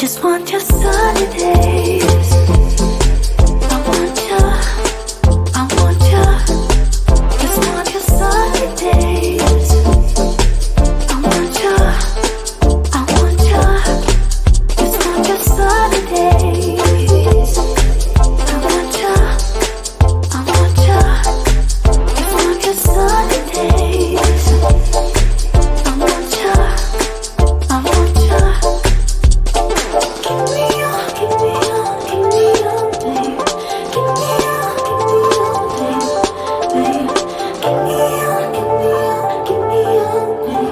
Just want your sunny days. I want ya, I want ya. Just want your sunny days. I want ya, I want ya. Just want your sunny days. I want ya, I want ya. Just want your sunny days. I want ya, I want ya. Give me your, give me your, give me your day. Give me your, give me your day, babe. Give me your, give me your, give me your day.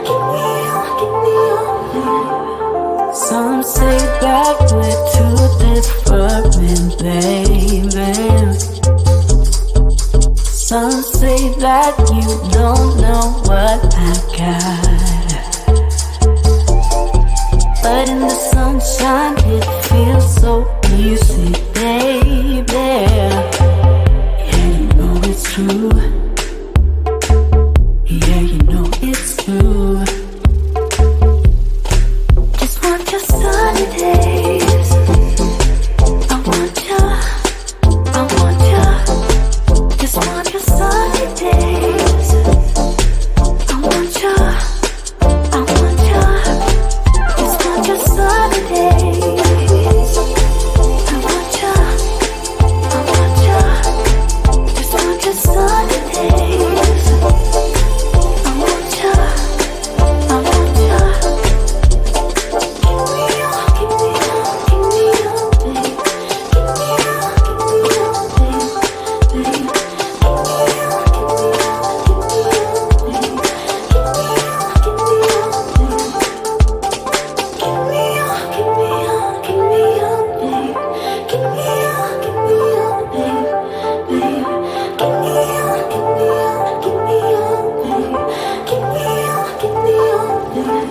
Give me your, give me your day. Some say that we're too different, baby. Some say that you don't know what I got. But in the sunshine it feels so easy, baby. Yeah, you know it's true. Yeah, you know it's true. Just want your sunny days. I want ya, I want ya. Just want your sunny days. I want ya, I want ya. Just want your sunny days. I want ya, I want ya. Just want your sunny days. I want ya, I want ya. Give me your, give me your, give me your day. Give me your, give me your day, babe. Give me your, give me your, give me your day. Give me your, give me your day. Give me your, give me your, give me your day. Give me your, give me your day, babe. Give me your, give me your, give me your day. Give me your, give me your day.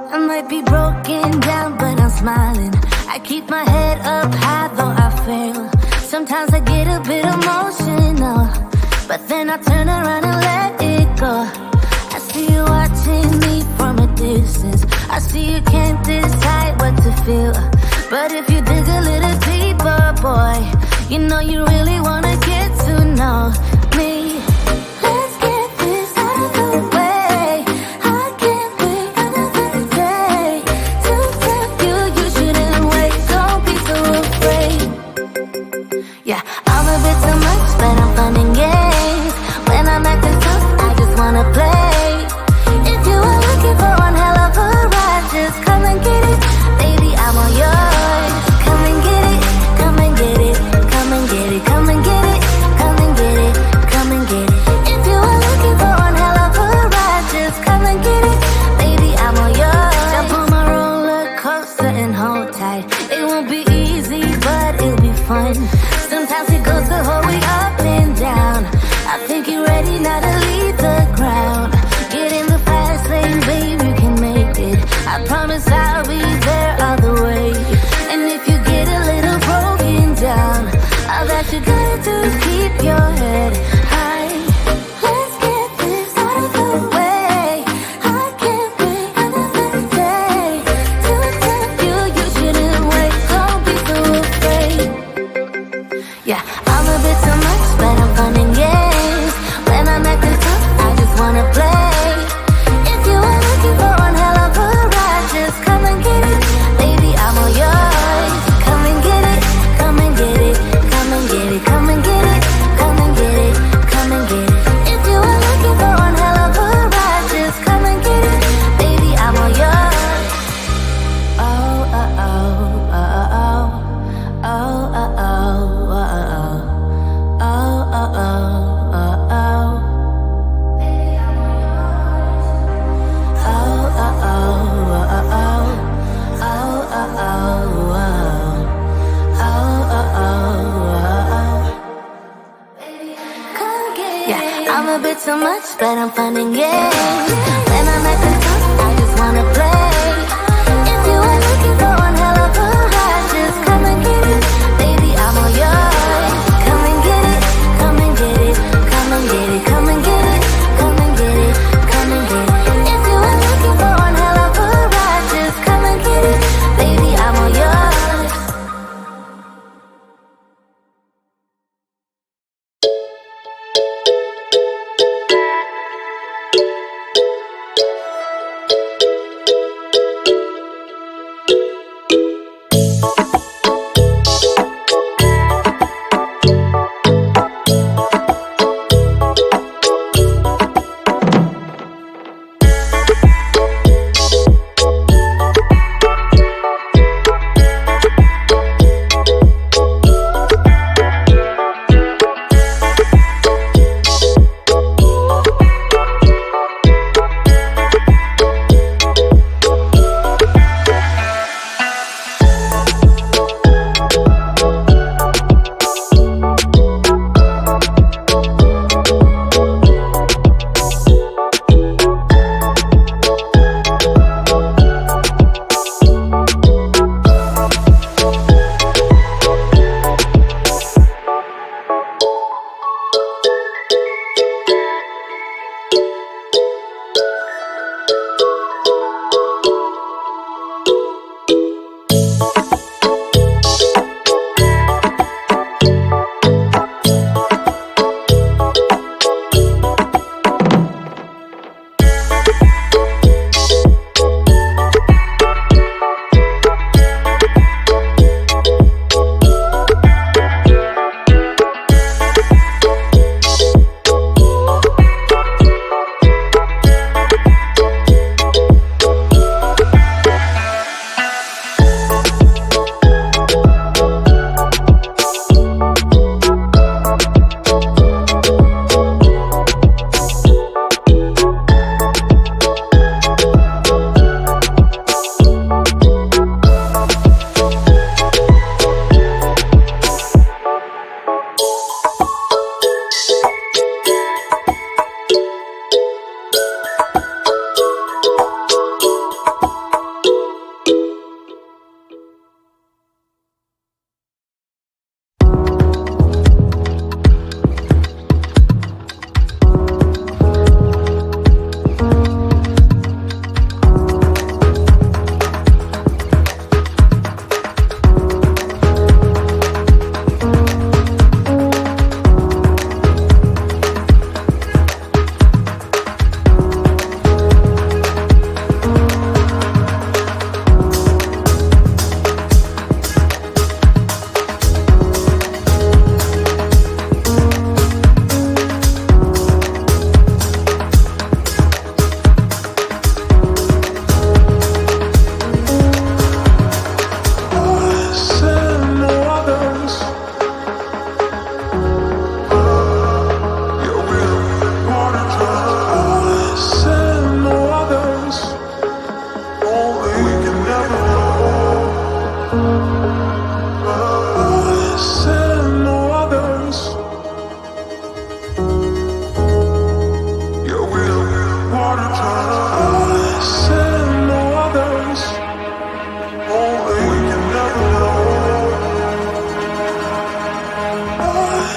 I might be broken down, but I'm smiling. I keep my head up high, though I fail. Sometimes I get a bit emotional, but then I turn around and let it go. I see you watching me from a distance. I see you can't decide what to feel. But if you dig a little deeper, boy, you know you really wanna get to know me. Let's get this out of the way. I can't wait another day to tell you you shouldn't wait. Don't be so afraid. Yeah, I'm a bit too much, but I'm fun and games. When I'm acting tough, I just wanna play. If you are looking for one hell of a ride, just come and get it. Baby, I'm all yours. Come and get it, come and get it, come and get it, come and get it, come and get it, come and get it. If you are looking for one hell of a ride, just come and get it. Baby, I'm all yours. Jump on my roller coaster and hold tight. It won't be easy, but it'll be fun. Sometimes it goes the whole way up and down. I think you're ready now to leave the ground. Get in the fast lane, babe, you can make it. I promise I'll be there all the way. And if you get a little broken down, all that you gotta do is keep your head high. Let's get this out of the way. I can't wait another day to tell you you shouldn't wait. Don't be so afraid. Yeah, I'm a bit too much, but I'm fun and games. When I'm acting tough, I just wanna play. If you are looking for one hell of a ride, just come and get it. Baby, I'm all yours. Come and get it, come and get it, come and get it, come and get it, I'm a bit too much, but I'm fun and games. When I'm at the top, I just wanna play. If you are looking for one hell of a ride, just come and get it. Baby, I'm all yours. Come and get it, come and get it, come and get it, come and get it, come and get it, come and get it. If you are looking for one hell of a ride, just come and get it. Baby, I'm all yours.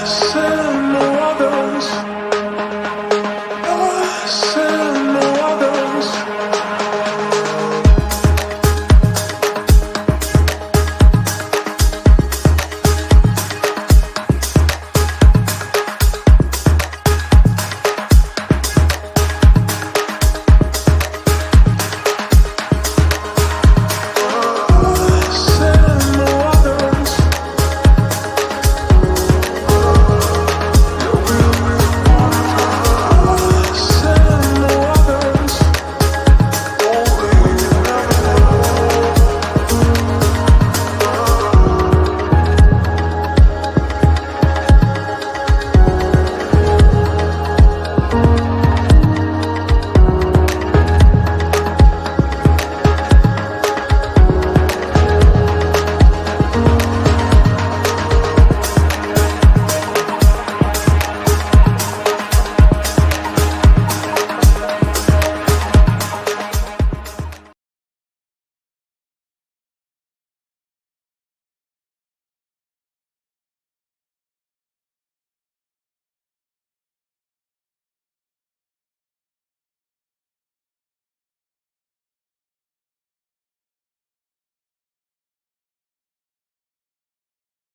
Say